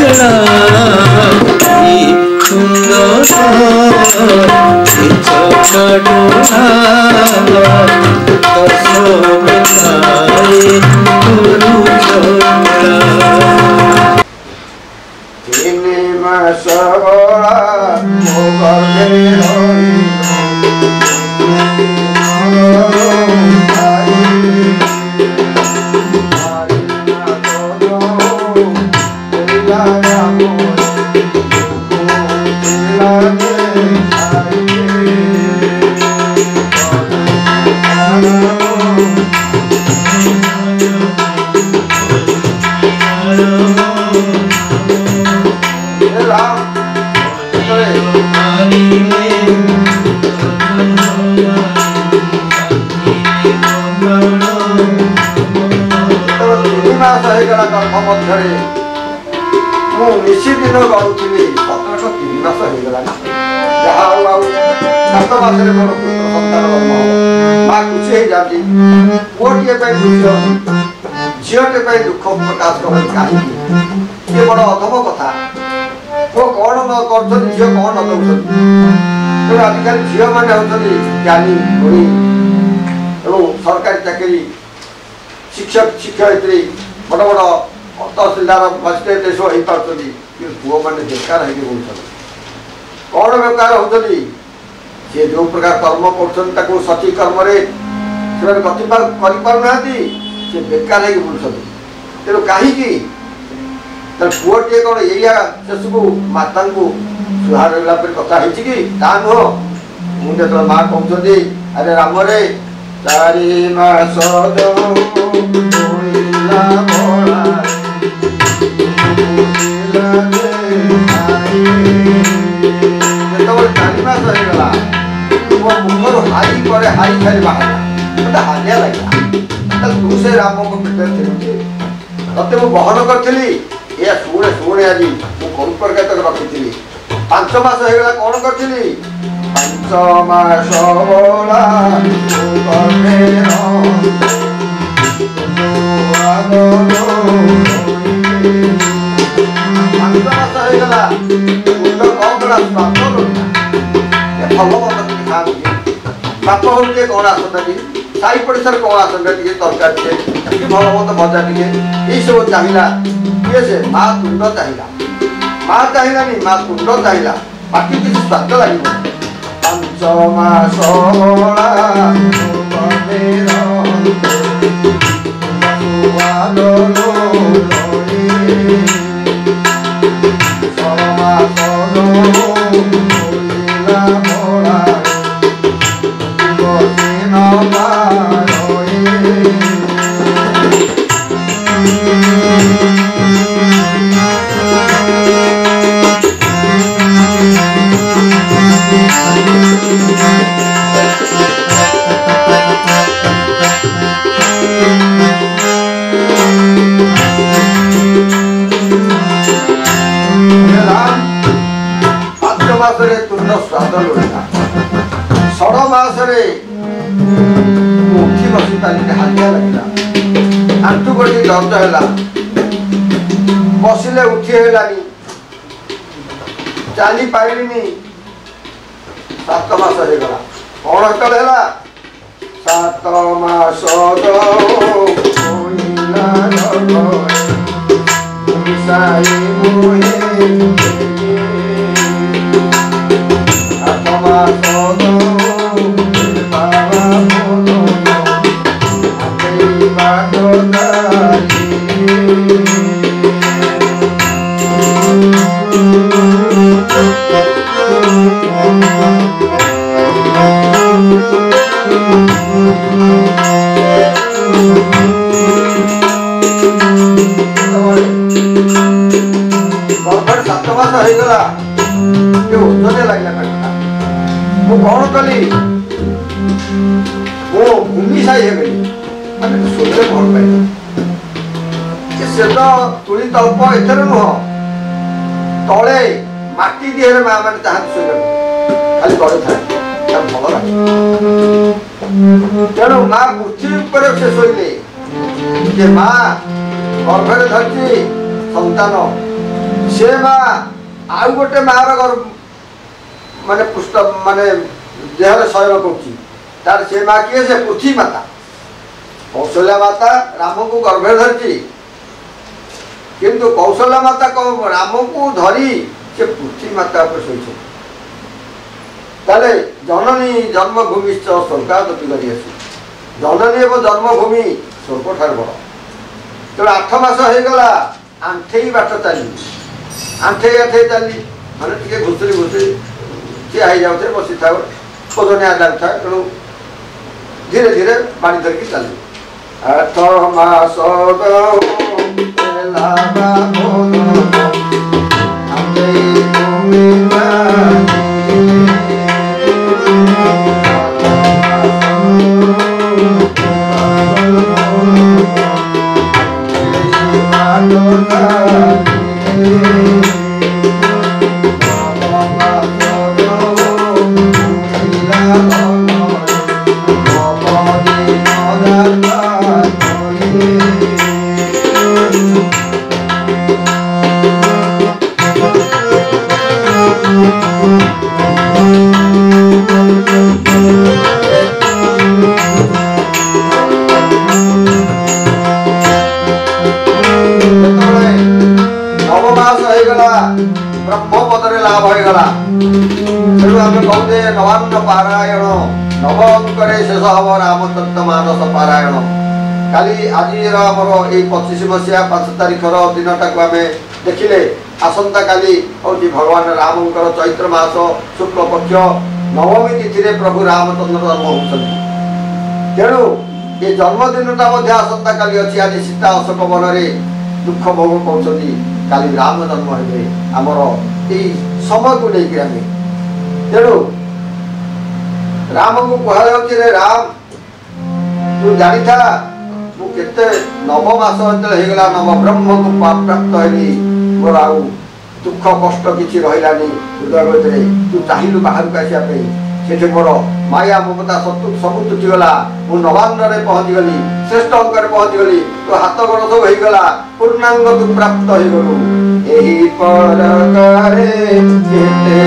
বেলা কি সুন্দর চকাডোলা দশমতায় গুরু চলা 3 মাস বড়া মো গর্ভে निश्चित दिन गढ़ुली सतर्क 3 मास हो गला जहाँ सात मासरे मोर पुत्र सन्तान जन्म माँ खुशी हो जाती पुओटे खुशी झीटे दुख प्रकाश कर कहीं ये बड़ अधम कथा पुओ कौन न कर झील कौन न दौर तेणु आजिकल झील मैंने होती ज्ञानी गुणी एवं सरकारी चाकरी शिक्षक शिक्षयित्री बड़ बड़ तहसिलदार मजिस्ट्रेट सब हो पार्टी पुओ मैंने बेकार हो कौन बेकार होती सी जो प्रकार कर्म कर सठी कर्म गति करना सी बेकार हो बुलूँ तेणु कहीं पुओटे कौन या शेष को माता को सुहार कथा कि नुह मुझे माँ कहते अरे राम रे 4 मास मुखर हाई करे हाई खाली बाहर मत हालिया लगे तुसे राम को पेट तत्ते मु बहन करी शुणे शुणे आज मुझे प्रकार तक रखी 5 मास होगा कौन करी 5 मास बोला 5 मास होगा भल मत खाते बाप घर कौन आसता साई पड़ोसा कौन आसता तरकारी भल मत भजा टे ये सब चाहिए किए से माँ तुंड चाहिए माँ चाहिए माँ तुंड चाहिए बाकी किसी स्वाद लगे 5 मास तुंड स्वाद लोड़ा 6 मासरे उठी बसी पारे हालिया लगे आंटू गड़ी दर्द है बसिले उठी है चली पारे 7 मास होगा कौन कल है 7 मास कौन कली वो भूमि साई है गई मैंने सोचे भल पाई से तो तुली तल्प एथर नुह तले माटी दिए माँ मैंने चाहते शोक खाली गड़े था भल लगे तेणु माँ पृथ्वी पर से शोले माँ गर्भे धरती सन्तान से माँ आउ गोटे मार माने पुष्ट माने देहर शयन कर से माँ किए से पृथ्वी माता कौशल्या माता राम को गर्भे धरती किंतु कौशल्या माता को राम को धरी से पृथ्वी माता पर शोचे ताले जननी जन्मभूमि स्वर्गादपि करी जननी एवं जन्मभूमि स्वर्ग ठार बड़ तेणु 8 मास हो गला आंठे बाट चली आंठे आठे चली मैंने टे घुसरी घुसरी ठिया हो जाते बसी था ओजनिया लगता तेणु धीरे धीरे बाणी धरिकी चली 8 मास ब्रह्मपदरे लाभ होगला तेणु आम कहते नवान्न पारायण नव अंकरे शेष हम राम तत्व मानस पारायण काली आज आमर ये 25 मसीहा 5 तारिखर दिनटा को आम देखिले आसंता काली हूँ भगवान रामकर चैत्र मास शुक्ल पक्ष नवमी तिथि प्रभु रामचंद्र जन्म होती तेणु ये जन्मदिनटा आसंता काली अच्छी आज सीता अशोक वन में दुख भोग कर काली राम जन्म हे आमर ये समय को लेकर तेणु राम को कहुचे राम तू जानी था मुझे नव मास होगला नव ब्रह्म को प्राप्त है मोर आउ दुख कष्ट किसी रही हृदय भर तू चाहलु बाहर को आसापी से मोर माया ममता सब तुटिगला मु नवान्न पहुँची गली श्रेष्ठ अंक पहुँची गली तो हाथ गोड़ सब होगला पूर्णांग तू प्राप्त हो गलु एही परकारे जेते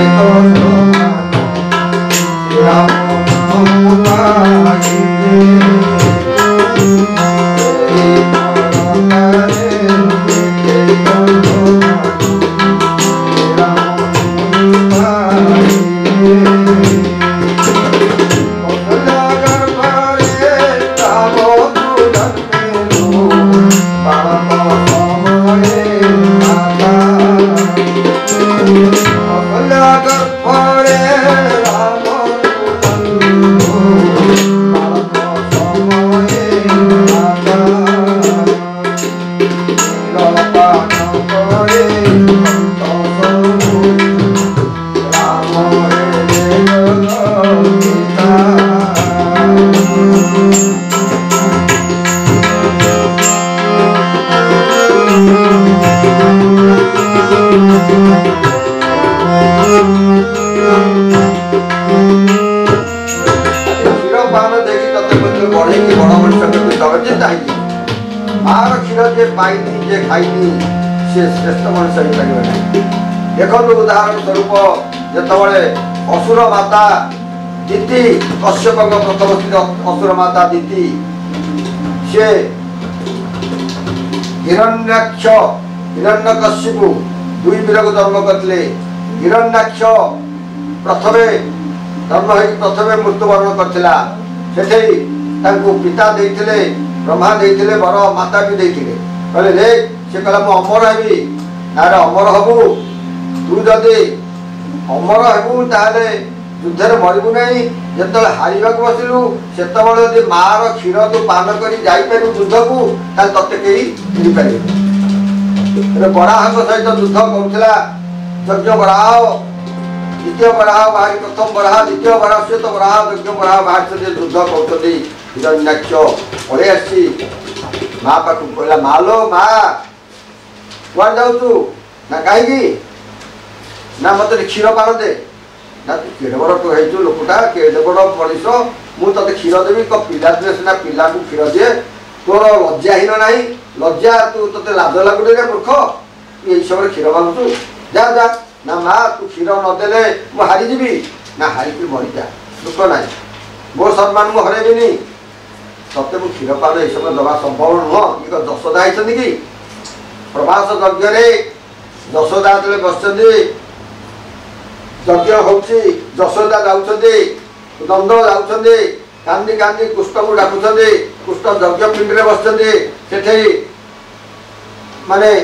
मार क्षीर जे पाइनी जे खाइनी से श्रेष्ठ मनुष्य देखो उदाहरण स्वरूप जिते असुर माता दीति कश्यप प्रथम स्त्री असुर माता दीति से हिरण्याक्ष हिरण्यकश्यपु दुई वीर को जन्म करते हिरण्याक्ष प्रथमे जन्म हो प्रथमे मृत्युवरण करथिला सेठे तांको पिता देइथिले ब्रह्मा देइथिले बर माता भी देइथिले कहले देख से कहला मु अमर हेबी नारे अमर हबु तू जदि अमर हेबु ताले युद्धरे मरिबु नहीं जतले हारिबाक बसिलु सेतबेले जदि मार क्षीर तू पान करी जाई पारु युद्ध को ताले तते केही मिलि पारिबे बराहक सहित युद्ध करुथिला यज्ञ बराह द्वितीय बराह बाहरी प्रथम बराह द्वितीय बराह श्वेत बराह यज्ञ बराह बाहर से युद्ध करते हिरण्याक्ष पड़े आसी माँ पाख कहला मालो माँ कुआड़ जाऊ ना कहीं ना मत क्षीर पान दे ना तू केड़े बड़ तू है लोकटा केड़े बड़ मनीष मुझे क्षीर देवी पिला दिने सीना पिला क्षीर दिए तोर लज्जाहीन ना लज्जा तू ते लाज लगुनि रे मूर्ख ये समय क्षीर मांगु जा जा ना माँ तू क्षीर नदेले मु हारीजी ना हारिकी मरीजा दुख ना मो सम्मान मु हरेबी सत्य मु क्षीर पान ये समय दवा संभव नुह ये यशोदा होती कि प्रभास यज्ञ यशोदा जो बस यज्ञ होची यशोदा जाऊँगी नंद जाऊँगी कांदी कांदी कृष्ण को डाकुंट कृष्ण यज्ञ पिंड में बसते माने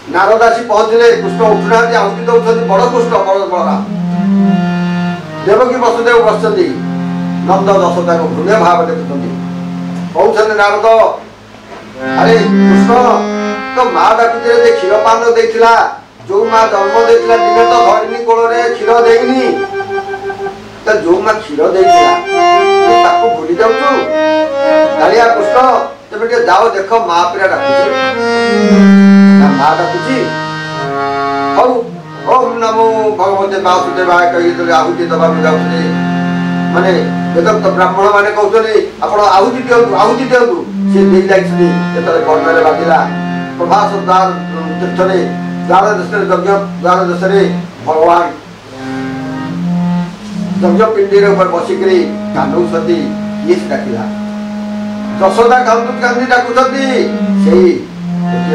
नारदासी पहुँचले कृष्ण उठुना आहुति दौरान बड़ कृष्ण बड़ बलराम देवकी वसुदेव बस नंद यशोदा को हृदय भाव देखुं कहते नारद अरे कृष्ण तो माँ डाकुचे क्षीरपान देता जो माँ जन्म देता दिने तो धरनी कोल क्षीर देनी तो जो माँ क्षीर देता भूली जाऊँ कालिया कृष्ण तेज जाओ देख माँ पिला डाकुचे माँ डाकुची हौ ओम नमो भगवते वासुदेवाय कही आहुति दबा जाऊँ माने वेदक्त ब्राह्मण माने कहते आपण आहुति दिंतु सी दे जाते कर्णरे बाजिला प्रभास द्वार तीर्थरे द्वार देश यज्ञ द्वार देश भगवान यज्ञ पिंडी बसिक कांदुंट ये डाकिला यशोदा कांदी डाकुंट से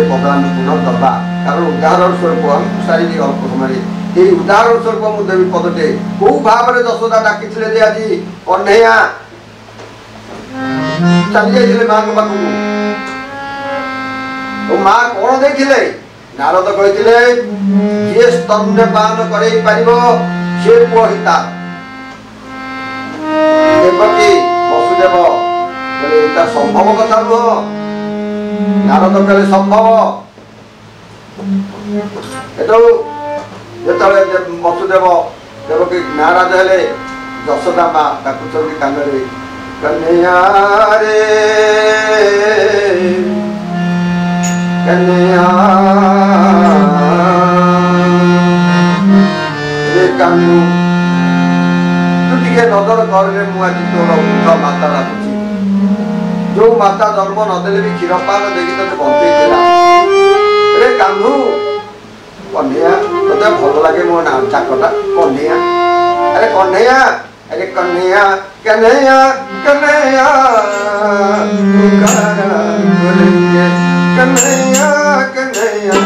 पदान पुनः दबा कारण उदाहरण स्वरूप हम सारी अल्प समय ये उदाहरण स्वरूप मुझे देवी पदटे कौ भाव में यशोदा डाकी आज कन्हैया चली जाइए माँ के पाखक माँ कौन देखिले नारद कहते जी स्तन्यपान कर सी पुओ हिता देवकी वसुदेव बोले संभव कथा नुह नारद कहले संभव जो वसुदेव देवकी नाराज हेले यशोदा माँ डाकुंट काନରେ कन्हैया रे कन्हैया रे कानू तू टिके नजर कर मुझे तोर माता डाकुची जो माता जन्म नदेले भी क्षीरपान देखी ते बंचेला रे कानू कन्हैया ते भल लगे मो ना चाकटा कन्हैया अरे कन्हैया कन्हैया कन्हैया पुकारा करेंगे कन्हैया कन्हैया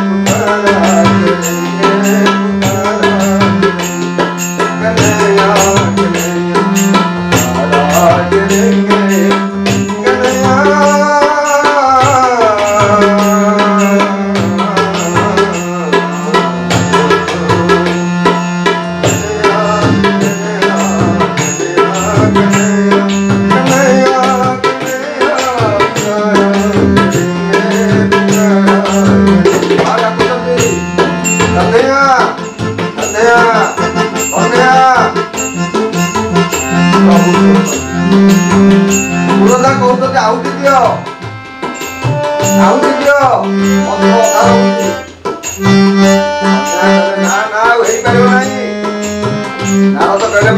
पुकारा करेंगे कन्हैया कन्हैया पुकारा करेंगे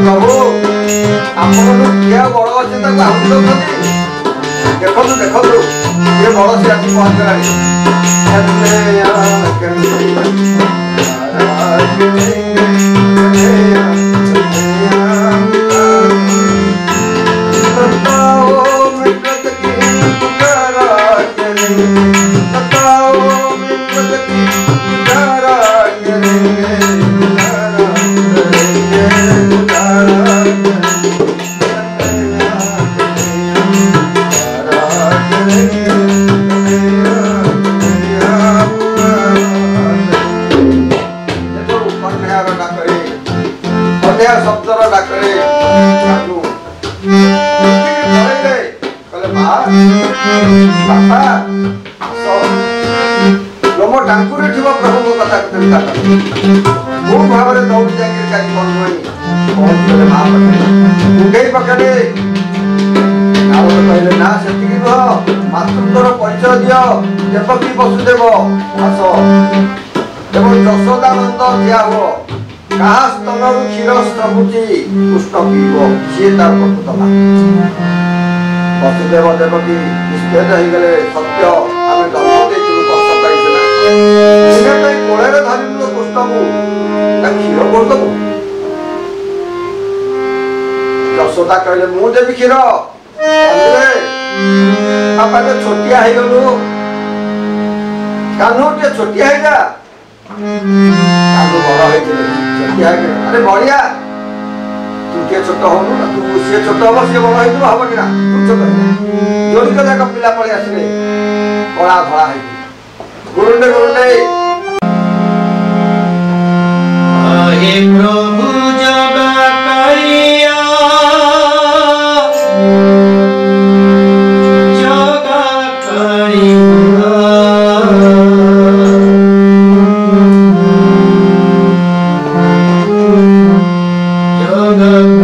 प्रभु आप बड़ अच्छे देखो देखो ये बड़ से आसी शब्दर डाकरे बापा लोम टांकुरे थी प्रभु कथा को भाव में दौड़ी जाकर पहुँचले माँ मुंडे पकड़े कहले ना से नुह मातृत्वर परिचय दियो देवकी वसुदेव आस एवं यशोदानंद दिया हुआ कहा स्तनरु क्षीर स्रवुची कृष्ण पीब सी तार प्रकृत माँ वसुदेव देवकी निस्तेज हो गले सत्य आम जन्म देती कष्ट पाई यशोदा कहले मु देवी क्षीर बापा तो छोटिया है गलु कानू टे छोटिया है जा कानू बड़ा है छोटिया है अरे बढ़िया तू के छोट हो ना तू से छोट हो से बड़ा है तो हबो कि ना तू छोट है जोड़ी का जाक पिला पळे आसले कला धला है गुरुंडे हे प्रभु जगा करिया जगा करिया जगा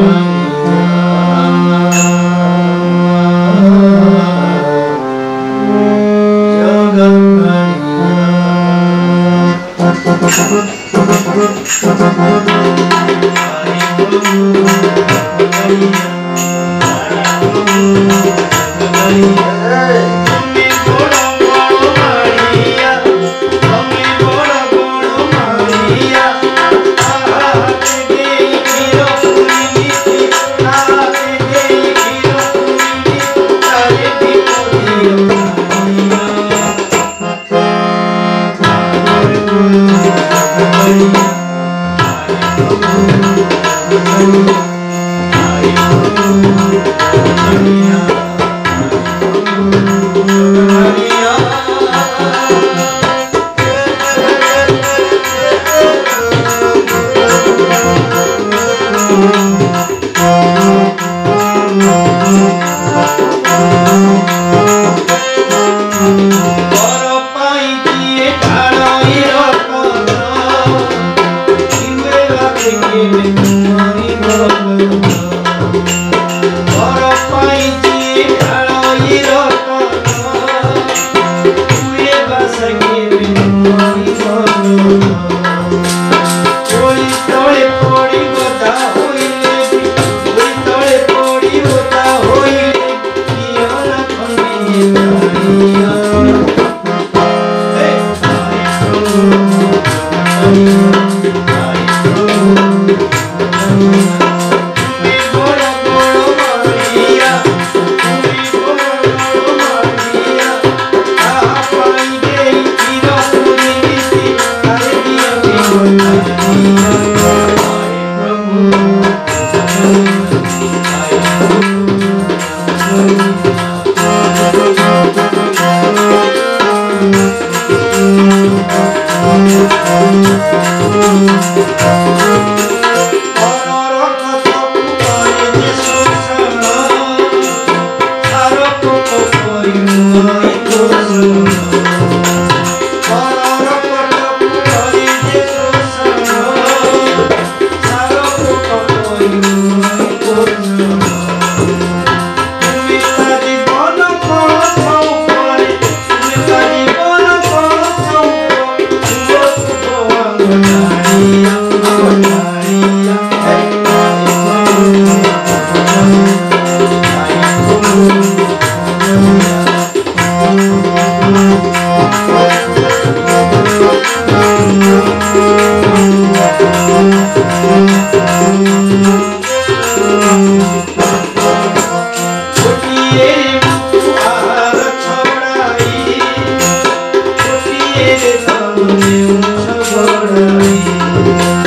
Thank you.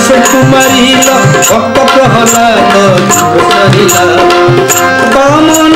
सुकुमारी भक्त प्रहलाद बामन